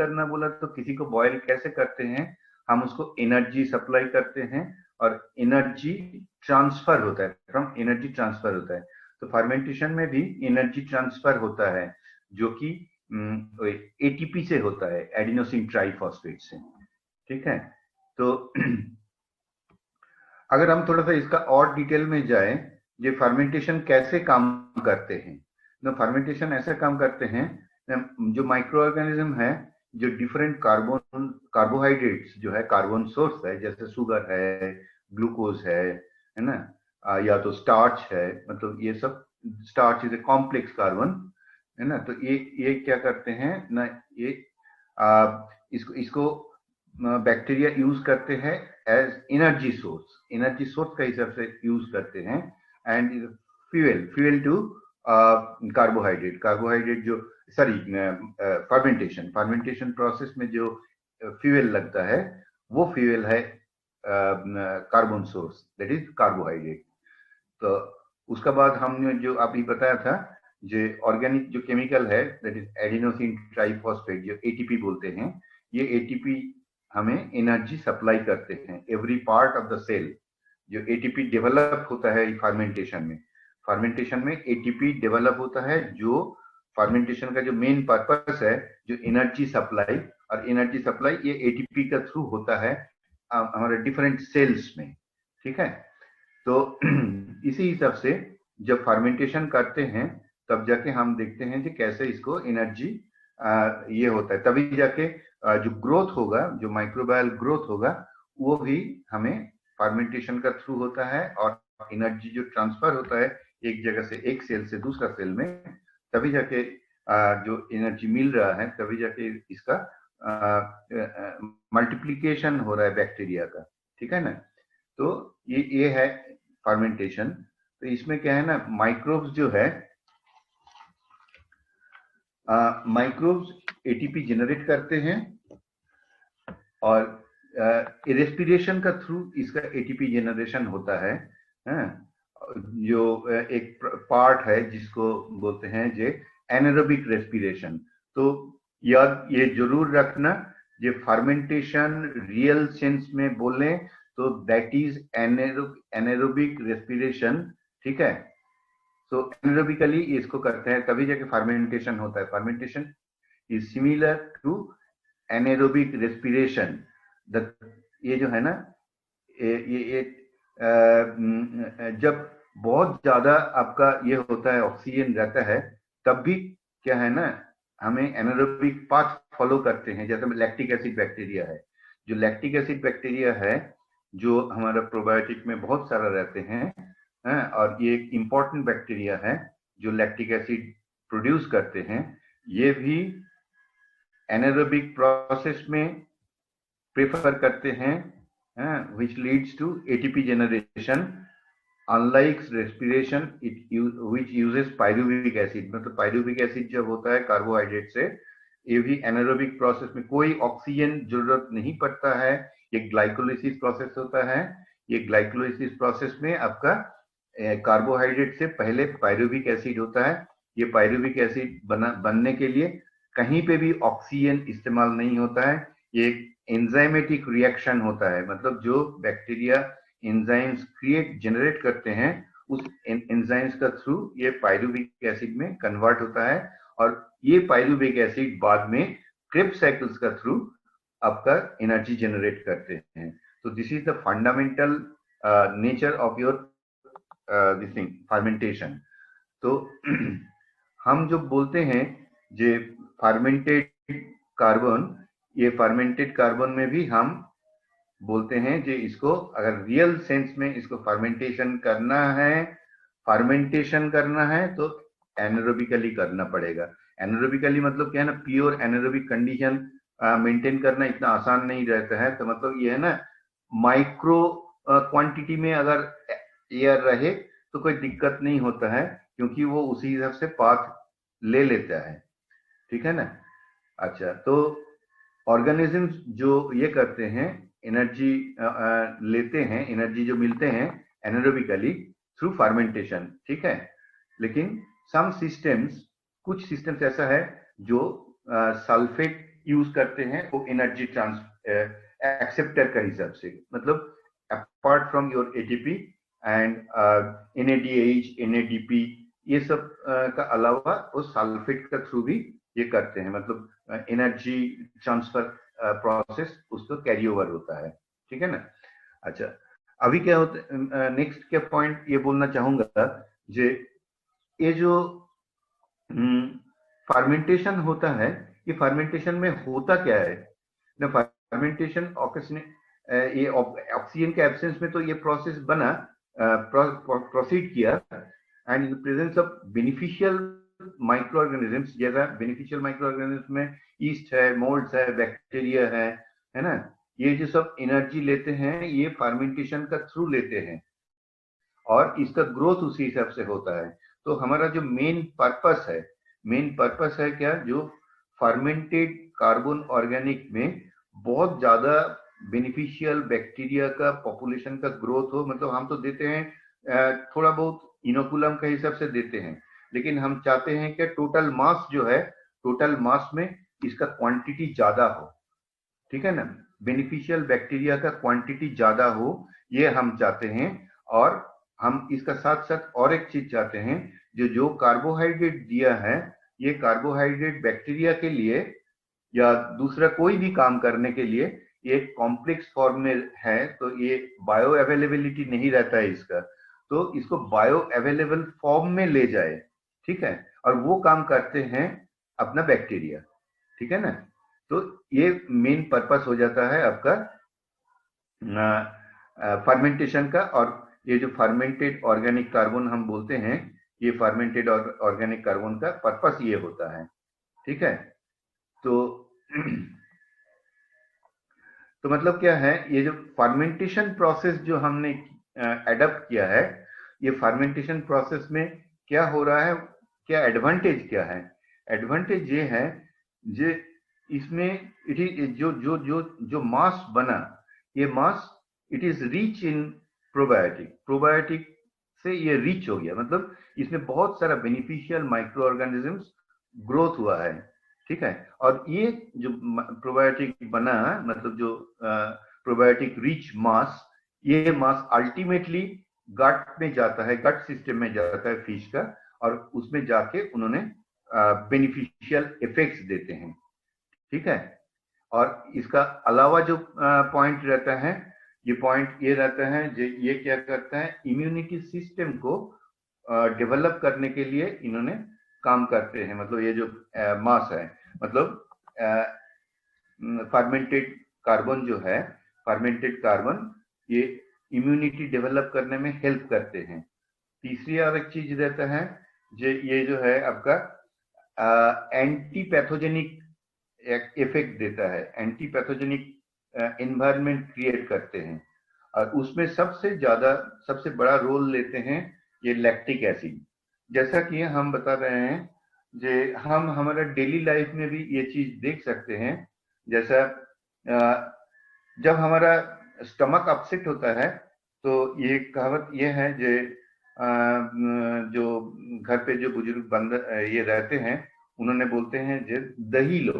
करना बोला तो किसी को बॉयल कैसे करते हैं, हम उसको एनर्जी सप्लाई करते हैं और एनर्जी ट्रांसफर होता है, फ्रॉम एनर्जी ट्रांसफर होता है। तो फर्मेंटेशन में भी एनर्जी ट्रांसफर होता है जो कि एटीपी से होता है, एडिनोसिन ट्राइफॉस्फेट से। ठीक है, तो अगर हम थोड़ा सा इसका और डिटेल में जाए, ये फर्मेंटेशन कैसे काम करते हैं, तो फर्मेंटेशन ऐसे काम करते हैं, जो माइक्रो ऑर्गेनिज्म है, जो डिफरेंट कार्बोहाइड्रेट्स जो है, कार्बन सोर्स है, जैसे शुगर है, ग्लूकोज है ना, या तो स्टार्च है, मतलब ये सब starch is a complex carbon, है ना। तो ये क्या करते हैं ना, ये इसको बैक्टीरिया यूज करते हैं एज एनर्जी सोर्स का हिसाब से यूज करते हैं, एंड फ्यूल टू कार्बोहाइड्रेट जो सॉरी फर्मेंटेशन प्रोसेस में जो फ्यूल लगता है वो फ्यूल है carbon source, that is carbohydrate. तो उसका बाद हमने जो अभी बताया था, जो ऑर्गेनिक जो केमिकल है, दैट इज एडिनोसिन ट्राइफॉस्फेट, जो एटीपी बोलते हैं, ये एटीपी हमें एनर्जी सप्लाई करते हैं every part of the cell. जो एटीपी डेवलप होता है फर्मेंटेशन में एटीपी डेवलप होता है, जो फर्मेंटेशन का जो मेन पर्पस है, जो एनर्जी सप्लाई, और एनर्जी सप्लाई ये एटीपी का थ्रू होता है हमारे डिफरेंट सेल्स में। ठीक है, तो इसी हिसाब से जब फर्मेंटेशन करते हैं तब जाके हम देखते हैं कि कैसे इसको एनर्जी ये होता है, तभी जाके जो ग्रोथ होगा, जो माइक्रोबायल ग्रोथ होगा, वो भी हमें फर्मेंटेशन का थ्रू होता है, और एनर्जी जो ट्रांसफर होता है एक जगह से, एक सेल से दूसरा सेल में, तभी जाके जो एनर्जी मिल रहा है, तभी जाके इसका मल्टीप्लीकेशन हो रहा है बैक्टीरिया का। ठीक है ना, तो ये है फर्मेंटेशन। तो इसमें क्या है ना, माइक्रोब्स जो है, माइक्रोब्स एटीपी जनरेट करते हैं, और रेस्पिरेशन का थ्रू इसका एटीपी जनरेशन होता है। जो एक पार्ट है जिसको बोलते हैं जे एनारोबिक रेस्पिरेशन। तो याद ये जरूर रखना, ये फर्मेंटेशन रियल सेंस में बोले तो दैट इज एनारोबिक रेस्पिरेशन। ठीक है, तो एनारोबिकली इसको करते हैं तभी जाके फर्मेंटेशन होता है। Fermentation is similar to anaerobic respiration. ये जो है ना, ये जब बहुत ज्यादा आपका ये होता है, ऑक्सीजन रहता है, तब भी क्या है ना, हमें एनारोबिक पाथ फॉलो करते हैं। जैसे लैक्टिक एसिड बैक्टीरिया है, जो लैक्टिक एसिड बैक्टीरिया है, जो हमारा प्रोबायोटिक में बहुत सारा रहते हैं, और ये एक इम्पॉर्टेंट बैक्टीरिया है जो लैक्टिक एसिड प्रोड्यूस करते हैं। ये भी एनारोबिक प्रोसेस में प्रेफर करते हैं, which leads to ATP generation, unlike respiration which uses pyruvic acid। मतलब pyruvic acid जब होता है कार्बोहाइड्रेट से, ये भी एनारोबिक प्रोसेस में कोई ऑक्सीजन जरूरत नहीं पड़ता है, ये ग्लाइकोलाइसिस प्रोसेस होता है। ये ग्लाइकोलाइसिस प्रोसेस में आपका कार्बोहाइड्रेट से पहले पायरुविक एसिड होता है। ये पायरुविक एसिड बनने के लिए कहीं पे भी ऑक्सीजन इस्तेमाल नहीं होता है, ये एंजाइमेटिक रिएक्शन होता है। मतलब जो बैक्टीरिया एंजाइम्स जनरेट करते हैं, उस एंजाइम्स का थ्रू ये पायरुविक एसिड में कन्वर्ट होता है, और ये पायरुविक एसिड बाद में क्रेब्स साइकिल्स का थ्रू आपका एनर्जी जनरेट करते हैं। तो this is the fundamental nature of your this thing fermentation. तो हम जो बोलते हैं जे फर्मेंटेड कार्बन, ये फर्मेंटेड कार्बन में भी हम बोलते हैं कि इसको अगर रियल सेंस में इसको फर्मेंटेशन करना है तो एनारोबिकली करना पड़ेगा। एनारोबिकली मतलब क्या है ना, प्योर एनारोबिक कंडीशन मेंटेन करना इतना आसान नहीं रहता है। तो मतलब ये है ना, माइक्रो क्वांटिटी में अगर एयर रहे तो कोई दिक्कत नहीं होता है, क्योंकि वो उसी हिसाब से पाथ ले लेता है। ठीक है ना। अच्छा, तो ऑर्गेनिजम्स जो ये करते हैं, एनर्जी लेते हैं, एनर्जी जो मिलते हैं एनारोबिकली थ्रू फर्मेंटेशन। ठीक है, लेकिन कुछ सिस्टम्स ऐसा है जो सल्फेट यूज करते हैं वो एनर्जी ट्रांस एक्सेप्टर का हिसाब से, मतलब apart from your ATP and NADH, NADP, ये सब का अलावा वो सल्फेट का थ्रू भी ये करते हैं, मतलब एनर्जी ट्रांसफर प्रोसेस उसको कैरी ओवर होता है, ठीक है ना। अच्छा, अभी क्या होता, नेक्स्ट क्या पॉइंट ये बोलना चाहूंगा, जे ये जो फर्मेंटेशन होता है, ये फर्मेंटेशन में होता क्या है ना, फर्मेंटेशन ये ऑक्सीजन के एब्सेंस में तो ये प्रोसेस बना, प्रोसीड किया, and in presence of beneficial micro organisms, जैसा बेनिफिशियल माइक्रो ऑर्गेनिजम्स में ईस्ट है, मोल्ड्स है, बैक्टीरिया है ना, ये जो सब एनर्जी लेते हैं ये फर्मेंटेशन का थ्रू लेते हैं, और इसका ग्रोथ उसी हिसाब से होता है। तो हमारा जो मेन पर्पस है क्या, जो फर्मेंटेड कार्बन ऑर्गेनिक में बहुत ज्यादा बेनिफिशियल बैक्टीरिया का पॉपुलेशन का ग्रोथ हो, मतलब हम तो देते हैं थोड़ा बहुत इनोकुलम के हिसाब से देते हैं, लेकिन हम चाहते हैं कि टोटल मास जो है, टोटल मास में इसका क्वांटिटी ज्यादा हो, ठीक है ना, बेनिफिशियल बैक्टीरिया का क्वांटिटी ज्यादा हो, ये हम चाहते हैं। और हम इसका साथ साथ और एक चीज चाहते हैं, जो कार्बोहाइड्रेट दिया है, ये कार्बोहाइड्रेट बैक्टीरिया के लिए या दूसरा कोई भी काम करने के लिए ये कॉम्प्लेक्स फॉर्म में है, तो ये बायो अवेलेबिलिटी नहीं रहता है इसका, तो इसको बायो अवेलेबल फॉर्म में ले जाए, ठीक है, और वो काम करते हैं अपना बैक्टीरिया, ठीक है ना। तो ये मेन पर्पस हो जाता है आपका फर्मेंटेशन का। और ये जो फर्मेंटेड ऑर्गेनिक कार्बन हम बोलते हैं, ये फर्मेंटेड ऑर्गेनिक कार्बन का पर्पस ये होता है, ठीक है। तो तो मतलब क्या है, ये जो फर्मेंटेशन प्रोसेस जो हमने एडप्ट किया है, ये फर्मेंटेशन प्रोसेस में क्या हो रहा है, क्या एडवांटेज क्या है, एडवांटेज ये है, जे इसमें इट इज जो जो जो जो मास बना, ये mass it is rich in probiotic, probiotic से ये रिच हो गया, मतलब इसमें बहुत सारा बेनिफिशियल माइक्रो ऑर्गेनिजम्स ग्रोथ हुआ है, ठीक है। और ये जो प्रोबायोटिक बना, मतलब जो प्रोबायोटिक रिच मास, ये मास अल्टीमेटली गट में जाता है, गट सिस्टम में जाता है फिश का, और उसमें जाके उन्होंने बेनिफिशियल इफेक्ट्स देते हैं, ठीक है। और इसका अलावा जो पॉइंट रहता है, ये पॉइंट ये रहता है, ये क्या करता है, इम्यूनिटी सिस्टम को डेवलप करने के लिए इन्होंने काम करते हैं, मतलब ये जो मास है, मतलब फर्मेंटेड कार्बन जो है, फर्मेंटेड कार्बन ये इम्यूनिटी डेवलप करने में हेल्प करते हैं। तीसरी और एक चीज रहता है, ये जो है आपका एंटी पैथोजेनिक इफेक्ट देता है, एंटी पैथोजेनिक एनवायरनमेंट क्रिएट करते हैं, और उसमें सबसे बड़ा रोल लेते हैं ये लैक्टिक एसिड। जैसा कि हम बता रहे हैं, जे हम हमारा डेली लाइफ में भी ये चीज देख सकते हैं, जैसा जब हमारा स्टमक अपसेट होता है, तो ये कहावत ये है, जो घर पे जो बुजुर्ग बंद ये रहते हैं, उन्होंने बोलते हैं जे दही लो,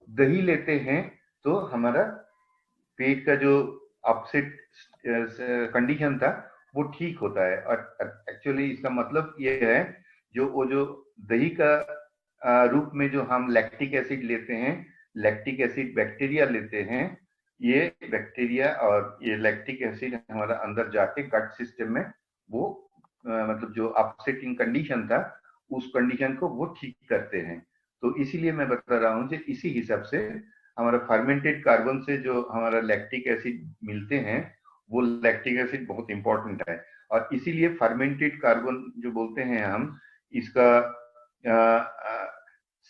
दही लेते हैं तो हमारा पेट का जो अपसेट कंडीशन था वो ठीक होता है। और एक्चुअली इसका मतलब ये है, जो दही का रूप में जो हम लैक्टिक एसिड लेते हैं, लैक्टिक एसिड बैक्टीरिया लेते हैं, ये बैक्टीरिया और ये लैक्टिक एसिड हमारा अंदर जाके गट सिस्टम में वो मतलब जो अपसेटिंग कंडीशन था, उस कंडीशन को वो ठीक करते हैं। तो इसीलिए मैं बता रहा हूँ कि इसी हिसाब से हमारा फर्मेंटेड कार्बन से जो हमारा लैक्टिक एसिड मिलते हैं, वो लैक्टिक एसिड बहुत इंपॉर्टेंट है। और इसीलिए फर्मेंटेड कार्बन जो बोलते हैं हम, इसका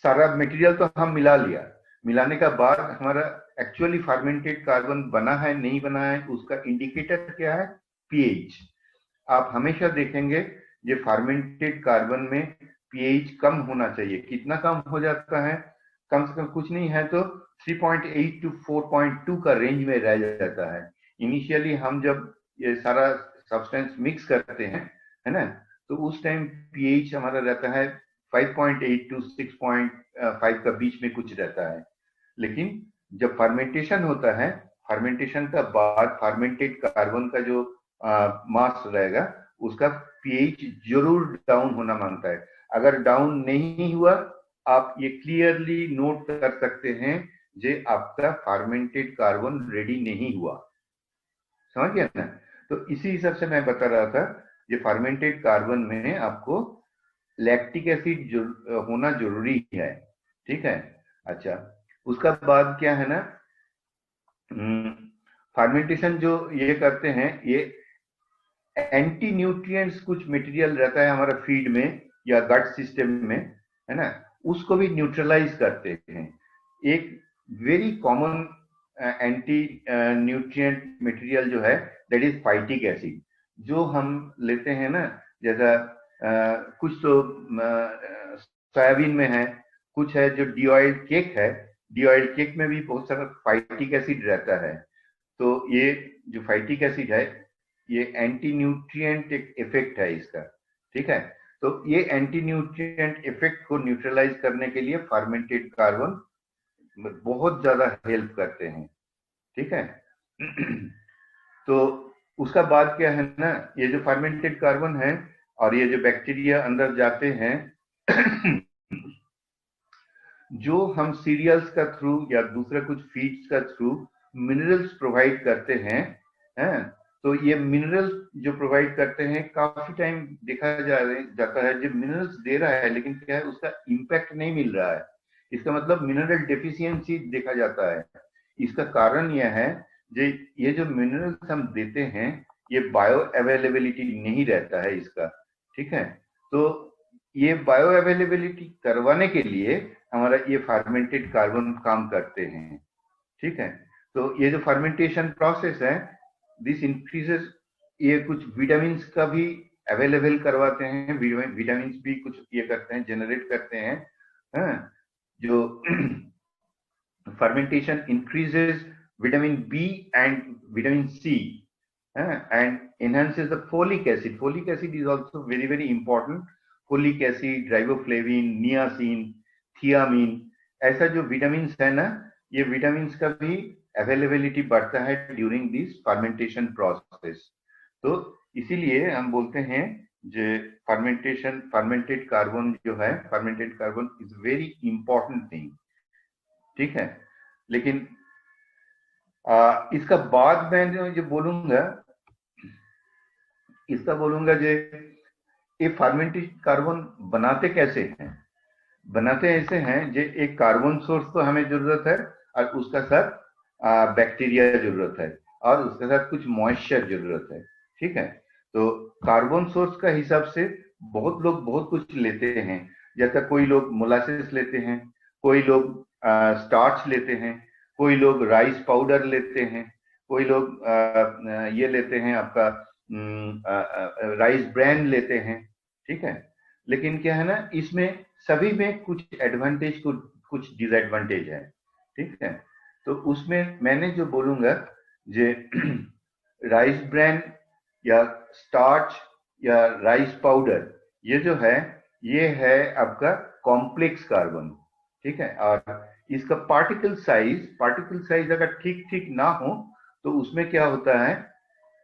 सारा मटेरियल तो हम मिला लिया, मिलाने का बाद हमारा एक्चुअली फर्मेंटेड कार्बन बना है नहीं बना है, उसका इंडिकेटर क्या है, पीएच। आप हमेशा देखेंगे ये फर्मेंटेड कार्बन में पीएच कम होना चाहिए। कितना कम हो जाता है, कम से कम कुछ नहीं है तो 3.8 टू 4.2 का रेंज में रह जाता है। इनिशियली हम जब ये सारा सब्सटेंस मिक्स करते हैं, है ना, तो उस टाइम पीएच हमारा रहता है 5.8 टू 6.5 का बीच में कुछ रहता है। लेकिन जब फर्मेंटेशन होता है, फर्मेंटेशन का बाद फर्मेंटेड कार्बन का जो मास रहेगा उसका पीएच जरूर डाउन होना मांगता है। अगर डाउन नहीं हुआ, आप ये क्लियरली नोट कर सकते हैं जे आपका फर्मेंटेड कार्बन रेडी नहीं हुआ। समझ गया ना? तो इसी हिसाब से मैं बता रहा था, ये फर्मेंटेड कार्बन में आपको लैक्टिक एसिड होना जरूरी है। ठीक है। अच्छा, उसका बाद क्या है ना, फर्मेंटेशन जो ये करते हैं, ये एंटी न्यूट्रिएंट्स कुछ मटेरियल रहता है हमारा फीड में या गट सिस्टम में, है ना, उसको भी न्यूट्रलाइज करते हैं। एक very common anti nutrient material जो है, दैट इज फाइटिक एसिड, जो हम लेते हैं ना, जैसा कुछ तो सोयाबीन में है, कुछ है जो डीऑइल्ड केक है, डीऑइल्ड केक में भी बहुत सारा फाइटिक एसिड रहता है। तो ये जो फाइटिक एसिड है, ये एंटी न्यूट्रिएंट एक इफेक्ट है इसका। ठीक है। तो ये एंटी न्यूट्रिएंट इफेक्ट को न्यूट्रलाइज करने के लिए फर्मेंटेड कार्बन बहुत ज्यादा हेल्प करते हैं। ठीक है। तो उसका बाद क्या है ना, ये जो फर्मेंटेड कार्बन है और ये जो बैक्टीरिया अंदर जाते हैं, जो हम सीरियल्स का थ्रू या दूसरे कुछ फीड्स का थ्रू मिनरल्स प्रोवाइड करते हैं, तो ये मिनरल्स जो प्रोवाइड करते हैं, काफी टाइम देखा जाता है जब मिनरल्स दे रहा है, लेकिन क्या है, उसका इम्पैक्ट नहीं मिल रहा है। इसका मतलब मिनरल डेफिशिएंसी देखा जाता है। इसका कारण यह है जो ये जो मिनरल्स हम देते हैं, ये बायो अवेलेबिलिटी नहीं रहता है इसका। ठीक है। तो ये बायो अवेलेबिलिटी करवाने के लिए हमारा ये फर्मेंटेड कार्बन काम करते हैं। ठीक है। तो ये जो फर्मेंटेशन प्रोसेस है, दिस इंक्रीजेस, ये कुछ विटामिन का भी अवेलेबल करवाते हैं, विटामिन भी कुछ ये करते हैं, जनरेट करते हैं। हाँ, जो fermentation increases vitamin B and vitamin C, and enhances the folic acid. Folic acid is also very very important. Folic acid, riboflavin, niacin, thiamine, ऐसा जो विटामिन है ना, ये विटामिन का भी अवेलेबिलिटी बढ़ता है ड्यूरिंग दिस फर्मेंटेशन प्रोसेस। तो इसीलिए हम बोलते हैं जो फर्मेंटेशन, फर्मेंटेड कार्बन जो है, fermented carbon is very important thing. ठीक है। लेकिन इसका बाद मैं जो बोलूंगा, इसका बोलूंगा जो ये फर्मेंटेड कार्बन बनाते कैसे हैं। बनाते ऐसे हैं जो एक कार्बन सोर्स तो हमें जरूरत है, और उसका साथ बैक्टीरिया जरूरत है, और उसके साथ कुछ मॉइस्चर जरूरत है। ठीक है। तो कार्बन सोर्स का हिसाब से बहुत लोग बहुत कुछ लेते हैं, जैसा कोई लोग मोलासेस लेते हैं, कोई लोग स्टार्च लेते हैं, कोई लोग राइस पाउडर लेते हैं, कोई लोग ये लेते हैं आपका राइस ब्रांड लेते हैं। ठीक है। लेकिन क्या है ना, इसमें सभी में कुछ एडवांटेज, कुछ डिसएडवांटेज है। ठीक है। तो उसमें मैंने जो बोलूंगा, जे राइस ब्रांड या स्टार्च या राइस पाउडर, ये जो है, ये है आपका कॉम्प्लेक्स कार्बन। ठीक है। और इसका पार्टिकल साइज अगर ठीक ठीक ना हो, तो उसमें क्या होता है,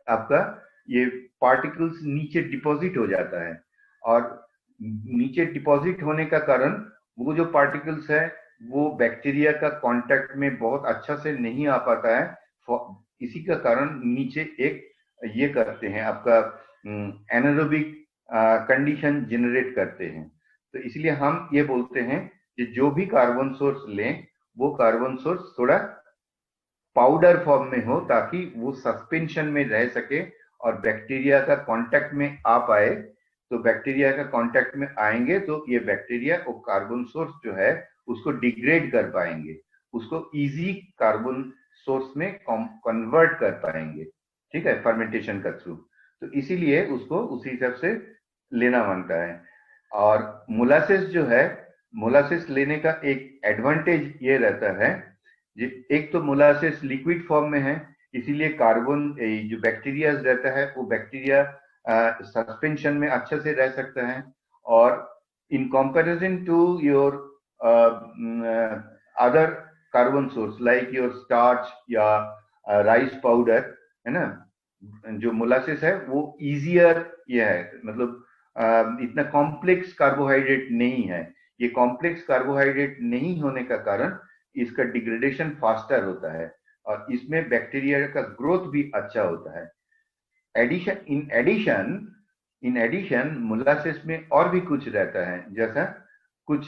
आपका ये पार्टिकल्स नीचे डिपॉजिट हो जाता है, और नीचे डिपॉजिट होने का कारण, वो जो पार्टिकल्स है वो बैक्टीरिया का कांटेक्ट में बहुत अच्छा से नहीं आ पाता है। इसी का कारण नीचे एक ये करते हैं, आपका एनारोबिक कंडीशन जनरेट करते हैं। तो इसलिए हम ये बोलते हैं कि जो भी कार्बन सोर्स लें, वो कार्बन सोर्स थोड़ा पाउडर फॉर्म में हो, ताकि वो सस्पेंशन में रह सके और बैक्टीरिया का कांटेक्ट में आ पाए। तो बैक्टीरिया का कांटेक्ट में आएंगे तो ये बैक्टीरिया वो कार्बन सोर्स जो है उसको डिग्रेड कर पाएंगे, उसको इजी कार्बन सोर्स में कन्वर्ट कर पाएंगे। ठीक है, फर्मेंटेशन का थ्रू। तो इसीलिए उसको उसी हिसाब से लेना मांगता है। और मोलासेस जो है, मोलासेस लेने का एक एडवांटेज ये रहता है, एक तो मोलासेस लिक्विड फॉर्म में है, इसीलिए कार्बन जो बैक्टीरिया रहता है, वो बैक्टीरिया सस्पेंशन में अच्छे से रह सकता है। और in comparison to your other carbon source like your starch या राइस पाउडर, है ना, जो मोलासेस है वो इजियर ये है, मतलब इतना कॉम्प्लेक्स कार्बोहाइड्रेट नहीं है। ये कॉम्प्लेक्स कार्बोहाइड्रेट नहीं होने का कारण इसका डिग्रेडेशन फास्टर होता है और इसमें बैक्टीरिया का ग्रोथ भी अच्छा होता है। इन एडिशन मोलासेस में और भी कुछ रहता है, जैसा कुछ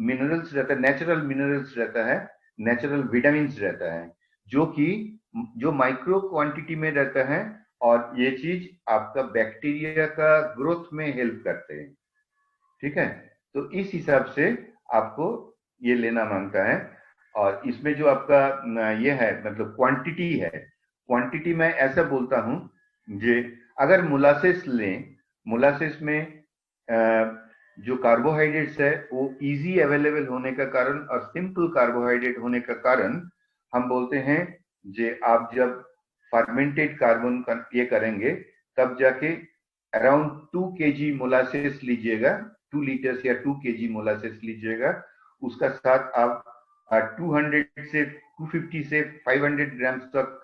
मिनरल्स रहता है, नेचुरल मिनरल्स रहता है, नेचुरल विटामिन रहता है, जो माइक्रो क्वांटिटी में रहता है और ये चीज आपका बैक्टीरिया का ग्रोथ में हेल्प करते हैं। ठीक है, तो इस हिसाब से आपको ये लेना मांगता है। और इसमें जो आपका ये है, मतलब क्वांटिटी है, क्वांटिटी मैं ऐसा बोलता हूं, जे अगर मोलासेस लें, मोलासेस में जो कार्बोहाइड्रेट्स है वो इजी अवेलेबल होने का कारण और सिंपल कार्बोहाइड्रेट होने का कारण हम बोलते हैं जे आप जब फर्मेंटेड कार्बन ये करेंगे तब जाके अराउंड 2 kg मोलासेस लीजिएगा, 2 लीटर्स या 2 kg मोलासेस लीजिएगा, उसका साथ आप 200 से 250 से 500 ग्राम तक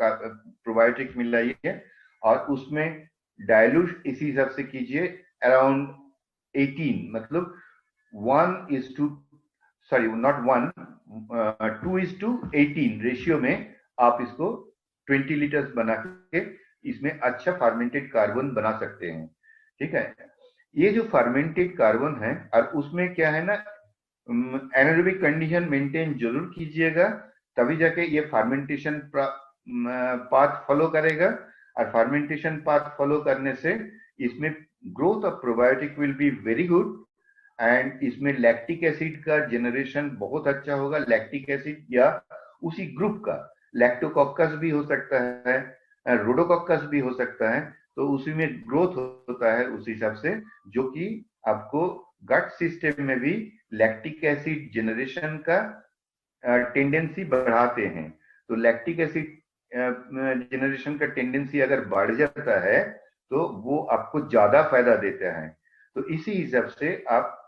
प्रोबायोटिक मिलाइए और उसमें डायल्यूट इसी हिसाब से कीजिए, अराउंड 18, मतलब 1:, सॉरी नॉट 1, 2:18 रेशियो में आप इसको 20 लीटर्स बना के इसमें अच्छा फर्मेंटेड कार्बन बना सकते हैं। ठीक है, ये जो फर्मेंटेड कार्बन है और उसमें क्या है ना, एनारोबिक कंडीशन मेंटेन जरूर कीजिएगा, तभी जाके ये फर्मेंटेशन पाथ फॉलो करेगा और फर्मेंटेशन पाथ फॉलो करने से इसमें growth of probiotic will be very good and इसमें लैक्टिक एसिड का जनरेशन बहुत अच्छा होगा। लैक्टिक एसिड या उसी ग्रुप का लैक्टोकॉकस भी हो सकता है, रोडोकॉकस भी हो सकता है, तो उसी में ग्रोथ होता है उस हिसाब से, जो कि आपको गट सिस्टम में भी लैक्टिक एसिड जनरेशन का टेंडेंसी बढ़ाते हैं। तो लैक्टिक एसिड जनरेशन का टेंडेंसी अगर बढ़ जाता है तो वो आपको ज्यादा फायदा देता है। तो इसी हिसाब से आप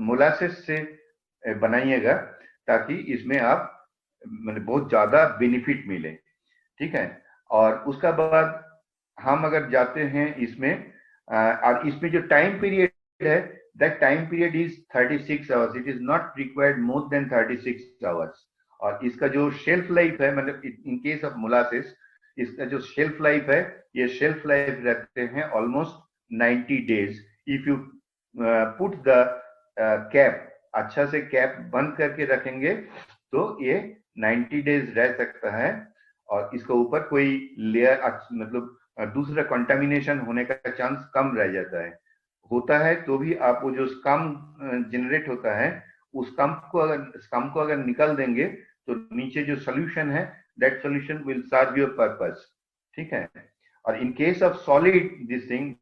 मोलासेस से बनाइएगा ताकि इसमें आप मतलब बहुत ज्यादा बेनिफिट मिले। ठीक है, और उसका बाद हम अगर जाते हैं इसमें और इसमें जो टाइम पीरियड है, that time period is 36 hours, it is not required more than 36 hours. और इसका जो शेल्फ लाइफ है, मतलब इन केस ऑफ मोलासेस इसका जो शेल्फ लाइफ है, ये शेल्फ लाइफ रहते हैं almost 90 days. If you put the cap, अच्छा से कैप बंद करके रखेंगे तो ये 90 डेज रह सकता है और इसके ऊपर कोई लेयर मतलब दूसरा कंटामिनेशन होने का चांस कम रह जाता है। होता है तो भी आप वो जो स्कम जनरेट होता है, उस स्कम को अगर निकाल देंगे तो नीचे जो सोल्यूशन है, that solution will serve your purpose. ठीक है, और in case of solid this thing,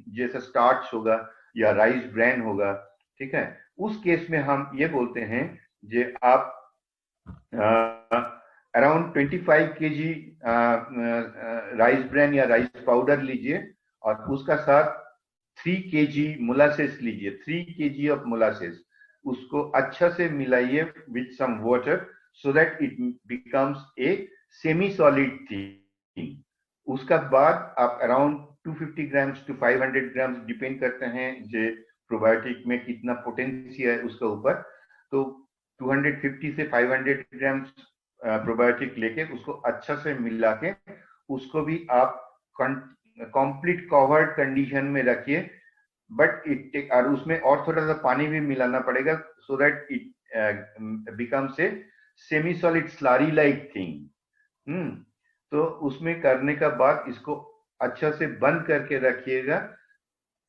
जैसे स्टार्च होगा या राइस ब्रान होगा, ठीक है, उस केस में हम ये बोलते हैं जे आप अराउंड 25 kg राइस ब्रान या राइस पाउडर लीजिए और उसका साथ 3 kg मोलासेस लीजिए, 3 kg ऑफ मोलासेस, उसको अच्छा से मिलाइए with some water so that it becomes a semi solid thing. उसका बाद आप around 250 grams to 500 grams, depend करते हैं जो प्रोबायोटिक में कितना पोटेंसी है उसके ऊपर, तो 250 से 500 ग्राम्स प्रोबायोटिक लेके उसको अच्छा से मिला के उसको भी आप कंप्लीट कवर्ड कंडीशन में रखिए, बट इट और उसमें और थोड़ा सा पानी भी मिलाना पड़ेगा सो that it becomes a semi solid slurry like thing. तो उसमें करने का बाद इसको अच्छा से बंद करके रखिएगा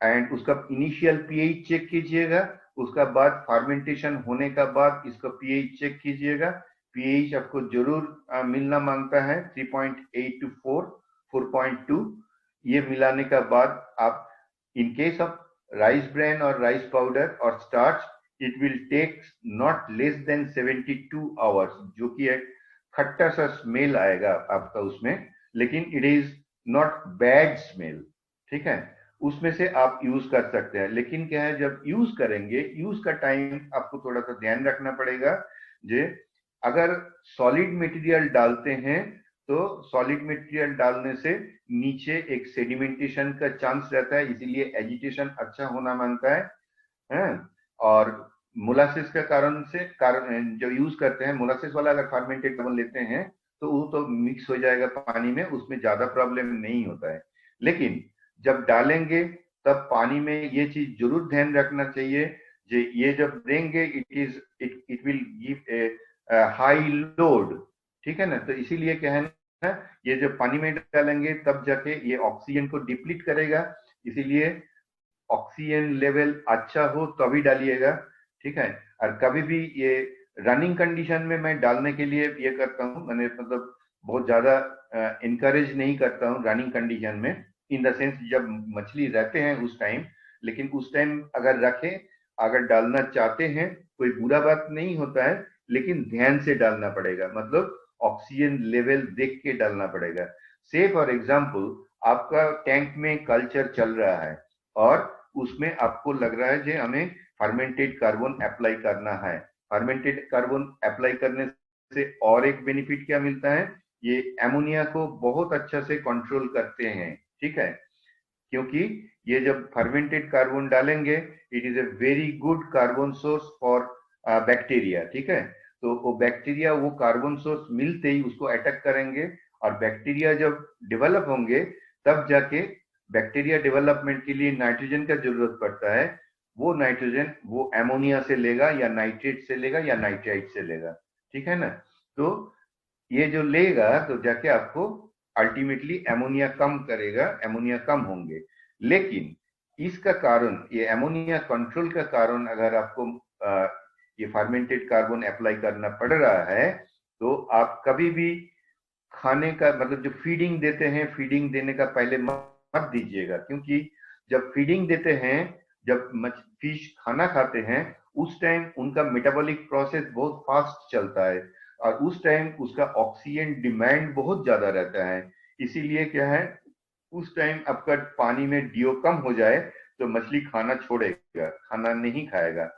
एंड उसका इनिशियल पीएच चेक कीजिएगा। उसका बाद फर्मेंटेशन होने का बाद इसका पीएच चेक कीजिएगा। पीएच आपको जरूर मिलना मांगता है 3.8 to 4, 4.2। ये मिलाने का बाद आप in case of rice bran और राइस पाउडर और starch, it will take not less than 72 hours, जो कि एक खट्टा सा स्मेल आएगा आपका उसमें, लेकिन it is not bad smell. ठीक है, उसमें से आप यूज कर सकते हैं। लेकिन क्या है, जब यूज करेंगे, यूज का टाइम आपको थोड़ा सा ध्यान रखना पड़ेगा जे अगर सॉलिड मटेरियल डालते हैं तो सॉलिड मटेरियल डालने से नीचे एक सेडिमेंटेशन का चांस रहता है, इसीलिए एजिटेशन अच्छा होना मांगता है। और मोलासिस के कारण जो यूज करते हैं, मोलासिस वाला अगर फर्मेंटेड कार्बन लेते हैं तो वो तो मिक्स हो जाएगा पानी में, उसमें ज्यादा प्रॉब्लम नहीं होता है। लेकिन जब डालेंगे तब पानी में ये चीज जरूर ध्यान रखना चाहिए, जो ये जब देंगे it will give a high load, ठीक है ना। तो इसीलिए क्या है ना, ये जब पानी में डालेंगे तब जाके ये ऑक्सीजन को डिप्लीट करेगा, इसीलिए ऑक्सीजन लेवल अच्छा हो तभी डालिएगा, ठीक है। और कभी भी ये रनिंग कंडीशन में मैं डालने के लिए ये करता हूँ, मैंने मतलब बहुत ज्यादा इनकरेज नहीं करता हूँ रनिंग कंडीशन में, इन द सेंस जब मछली रहते हैं उस टाइम। लेकिन उस टाइम अगर रखें, अगर डालना चाहते हैं कोई बुरा बात नहीं होता है, लेकिन ध्यान से डालना पड़ेगा, मतलब ऑक्सीजन लेवल देख के डालना पड़ेगा। से फॉर एग्जाम्पल आपका टैंक में कल्चर चल रहा है और उसमें आपको लग रहा है कि हमें फर्मेंटेड कार्बन अप्लाई करना है। फर्मेंटेड कार्बन अप्लाई करने से और एक बेनिफिट क्या मिलता है, ये एमोनिया को बहुत अच्छा से कंट्रोल करते हैं, ठीक है। क्योंकि ये जब फर्मेंटेड कार्बन डालेंगे, it is a very good carbon source for bacteria, ठीक है। तो वो बैक्टीरिया वो कार्बन सोर्स मिलते ही उसको अटैक करेंगे, और बैक्टीरिया जब डेवलप होंगे तब जाके बैक्टीरिया डेवलपमेंट के लिए नाइट्रोजन का जरूरत पड़ता है। वो नाइट्रोजन वो एमोनिया से लेगा या नाइट्रेट से लेगा या नाइट्राइट से लेगा, ठीक है ना। तो ये जो लेगा तो जाके आपको अल्टीमेटली एमोनिया कम करेगा, एमोनिया कम होंगे। लेकिन इसका कारण, ये एमोनिया कंट्रोल का कारण, अगर आपको ये फर्मेंटेड कार्बन अप्लाई करना पड़ रहा है तो आप कभी भी खाने का मतलब जो फीडिंग देते हैं, फीडिंग देने का पहले मत दीजिएगा, क्योंकि जब फीडिंग देते हैं, जब फिश खाना खाते हैं, उस टाइम उनका मेटाबॉलिक प्रोसेस बहुत फास्ट चलता है और उस टाइम उसका ऑक्सीजन डिमांड बहुत ज्यादा रहता है। इसीलिए क्या है, उस टाइम आपका पानी में डीओ कम हो जाए तो मछली खाना छोड़ेगा, खाना नहीं खाएगा,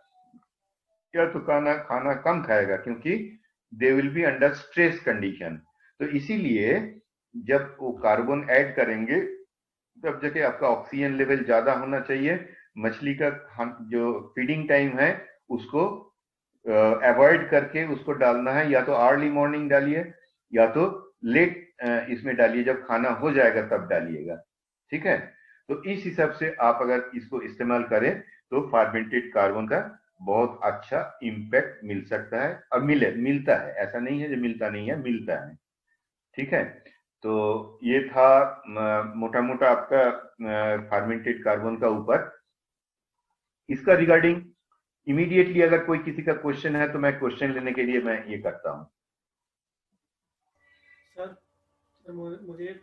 या तो खाना खाना कम खाएगा, क्योंकि they will be under stress condition. तो इसीलिए जब वो कार्बन ऐड करेंगे तब जाके आपका ऑक्सीजन लेवल ज्यादा होना चाहिए। मछली का जो फीडिंग टाइम है उसको अवॉइड करके उसको डालना है, या तो अर्ली मॉर्निंग डालिए या तो लेट इसमें डालिए, जब खाना हो जाएगा तब डालिएगा, ठीक है। तो इस हिसाब से आप अगर इसको इस्तेमाल करें तो फर्मेंटेड कार्बन का बहुत अच्छा इम्पैक्ट मिल सकता है, और मिलता है, ऐसा नहीं है जो मिलता नहीं है, मिलता है, ठीक है। तो ये था मोटा मोटा आपका फर्मेंटेड कार्बन का ऊपर। इसका रिगार्डिंग इमीडिएटली अगर कोई किसी का क्वेश्चन है तो मैं क्वेश्चन लेने के लिए मैं ये करता हूँ। सर मुझे एक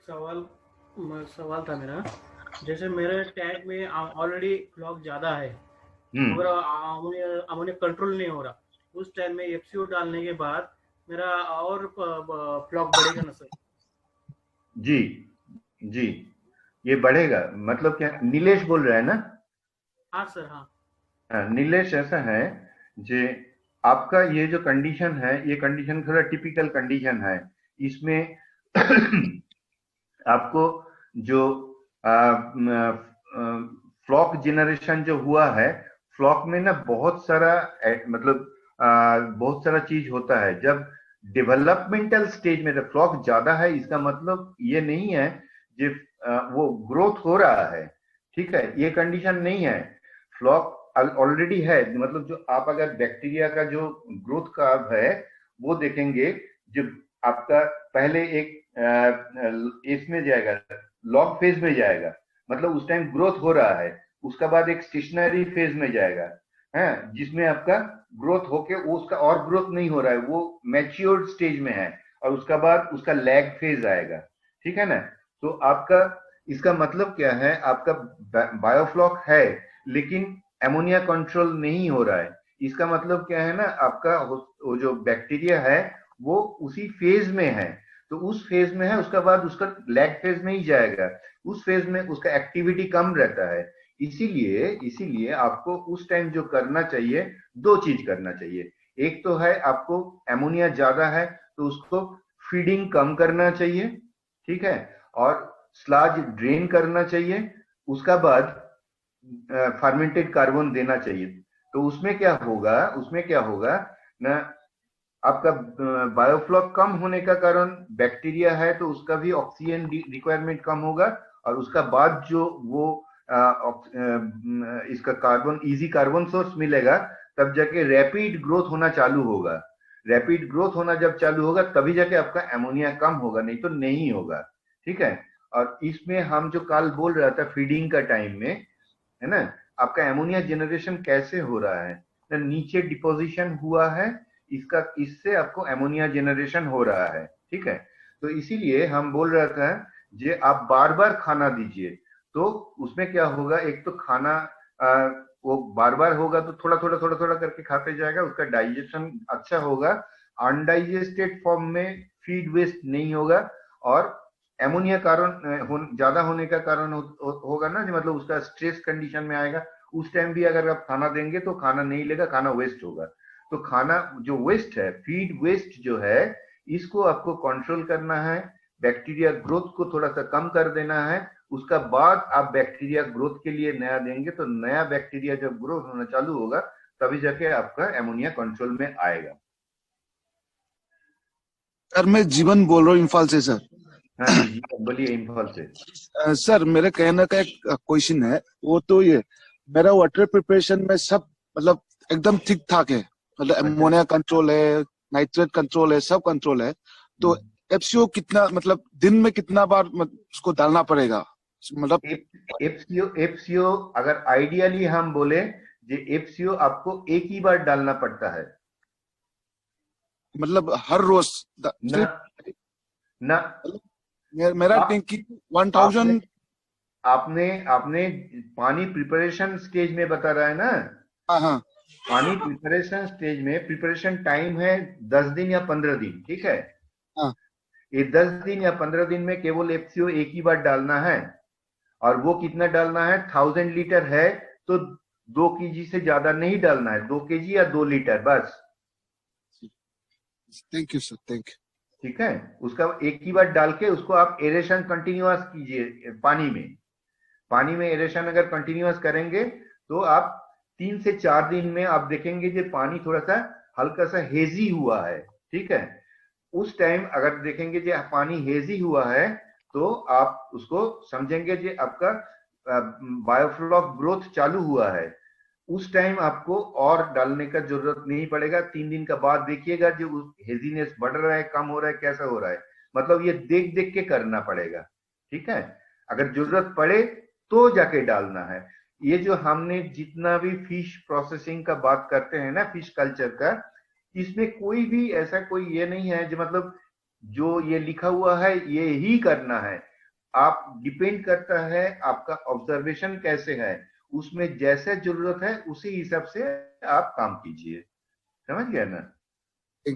सवाल था मेरा। जैसे मेरे टैंक में ऑलरेडी फ्लॉक ज़्यादा है, मगर अमोनिया कंट्रोल नहीं हो रहा। उस टाइम में एफसीओ डालने के बाद मेरा और फ्लॉक बढ़ेगा ना सर? जी जी, ये बढ़ेगा। मतलब क्या, नीलेश बोल रहा है ना? हाँ सर, हाँ। नीलेश, ऐसा है जे आपका ये जो कंडीशन है, ये कंडीशन थोड़ा टिपिकल कंडीशन है। इसमें आपको जो फ्लॉक जनरेशन जो हुआ है, फ्लॉक में ना बहुत सारा मतलब बहुत सारा चीज होता है। जब डेवलपमेंटल स्टेज में जब फ्लॉक ज्यादा है, इसका मतलब ये नहीं है जो वो ग्रोथ हो रहा है, ठीक है, ये कंडीशन नहीं है। फ्लॉक ऑलरेडी है, मतलब जो आप अगर बैक्टीरिया का जो ग्रोथ कर्व है वो देखेंगे, जो आपका पहले एक इसमें जाएगा, लॉग फेज में जाएगा, मतलब उस टाइम ग्रोथ हो रहा है। उसका बाद एक स्टेशनरी फेज में जाएगा, है, जिसमें आपका ग्रोथ होके वो उसका और ग्रोथ नहीं हो रहा है, वो मैच्योर्ड स्टेज में है, और उसका बाद उसका लैग फेज आएगा, ठीक है ना। तो आपका इसका मतलब क्या है, आपका बायोफ्लॉक है लेकिन एमोनिया कंट्रोल नहीं हो रहा है। इसका मतलब क्या है ना, आपका वो जो बैक्टीरिया है वो उसी फेज में है, तो उस फेज में है, उसका बाद उसका लैग फेज में ही जाएगा, उस फेज में उसका एक्टिविटी कम रहता है। इसीलिए इसीलिए आपको उस टाइम जो करना चाहिए, दो चीज करना चाहिए। एक तो है आपको एमोनिया ज्यादा है तो उसको फीडिंग कम करना चाहिए, ठीक है, और स्लाज ड्रेन करना चाहिए, उसका बाद फर्मेंटेड कार्बन देना चाहिए। तो उसमें क्या होगा ना, आपका बायोफ्लॉक कम होने का कारण बैक्टीरिया है तो उसका भी ऑक्सीजन रिक्वायरमेंट कम होगा, और उसका बाद जो वो इसका कार्बन इजी कार्बन सोर्स मिलेगा, तब जाके रैपिड ग्रोथ होना चालू होगा। रैपिड ग्रोथ होना जब चालू होगा तभी जाके आपका एमोनिया कम होगा, नहीं तो नहीं होगा, ठीक है। और इसमें हम जो कल बोल रहा था फीडिंग का टाइम में, है ना, आपका एमोनिया जनरेशन कैसे हो रहा है ना, नीचे डिपोजिशन हुआ है इसका, इससे आपको एमोनिया जनरेशन हो रहा है, ठीक है। तो इसीलिए हम बोल रहा था जे आप बार बार खाना दीजिए, तो उसमें क्या होगा, एक तो खाना वो बार बार होगा तो थोड़ा थोड़ा करके खाते जाएगा, उसका डाइजेशन अच्छा होगा, अनडाइजेस्टेड फॉर्म में फीड वेस्ट नहीं होगा, और एमोनिया कारण ज्यादा होने का कारण होगा ना, मतलब उसका स्ट्रेस कंडीशन में आएगा, उस टाइम भी अगर आप खाना देंगे तो खाना नहीं लेगा, खाना वेस्ट होगा। तो खाना जो वेस्ट है, फीड वेस्ट जो है, इसको आपको कंट्रोल करना है, बैक्टीरिया ग्रोथ को थोड़ा सा कम कर देना है, उसका बाद आप बैक्टीरिया ग्रोथ के लिए नया देंगे, तो नया बैक्टीरिया जब ग्रोथ होना चालू होगा तभी जाके आपका एमोनिया कंट्रोल में आएगा। सर मैं जीवन बोल रहा हूँ इम्फाल से सर। हाँ जी जी, बोलिए इम्फाल से। सर मेरे कहने का एक क्वेश्चन है, वो तो ये, मेरा वाटर प्रिपरेशन में सब मतलब एकदम ठीक ठाक है, मतलब एमोनिया कंट्रोल है, नाइट्रेट कंट्रोल है, सब कंट्रोल है। तो एफसीओ कितना, मतलब दिन में कितना बार उसको डालना पड़ेगा, मतलब एफसीओ अगर आइडियली हम बोले, जे एफसीओ आपको एक ही बार डालना पड़ता है, मतलब हर रोज ना ना। मेरा टैंकी 1000। आपने आपने पानी प्रिपरेशन स्टेज में बता रहा है ना। हाँ हाँ। पानी प्रिपरेशन स्टेज में प्रिपरेशन टाइम है 10 दिन या 15 दिन, ठीक है। हाँ। ये 10 दिन या 15 दिन में केवल एफसीओ एक ही बार डालना है, और वो कितना डालना है, 1000 लीटर है तो 2 केजी से ज्यादा नहीं डालना है, 2 केजी या 2 लीटर बस। Thank you sir, thank you. ठीक है, उसका एक ही बार डाल के उसको आप एरेशन कंटिन्यूअस कीजिए पानी में एरेशन अगर कंटिन्यूअस करेंगे तो आप 3 से 4 दिन में आप देखेंगे कि पानी थोड़ा सा हल्का सा हेजी हुआ है, ठीक है। उस टाइम अगर देखेंगे कि पानी हेजी हुआ है तो आप उसको समझेंगे कि आपका बायोफ्लॉक ग्रोथ चालू हुआ है। उस टाइम आपको और डालने का जरूरत नहीं पड़ेगा। 3 दिन का बाद देखिएगा जो हेजीनेस बढ़ रहा है, कम हो रहा है, कैसा हो रहा है, मतलब ये देख देख के करना पड़ेगा, ठीक है। अगर जरूरत पड़े तो जाके डालना है। ये जो हमने जितना भी फिश प्रोसेसिंग का बात करते हैं ना, फिश कल्चर का, इसमें कोई भी ऐसा कोई ये नहीं है जो मतलब जो ये लिखा हुआ है ये ही करना है। आप डिपेंड करता है आपका ऑब्जर्वेशन कैसे है, उसमें जैसे जरूरत है उसी हिसाब से आप काम कीजिए, समझ गया ना। Thank you.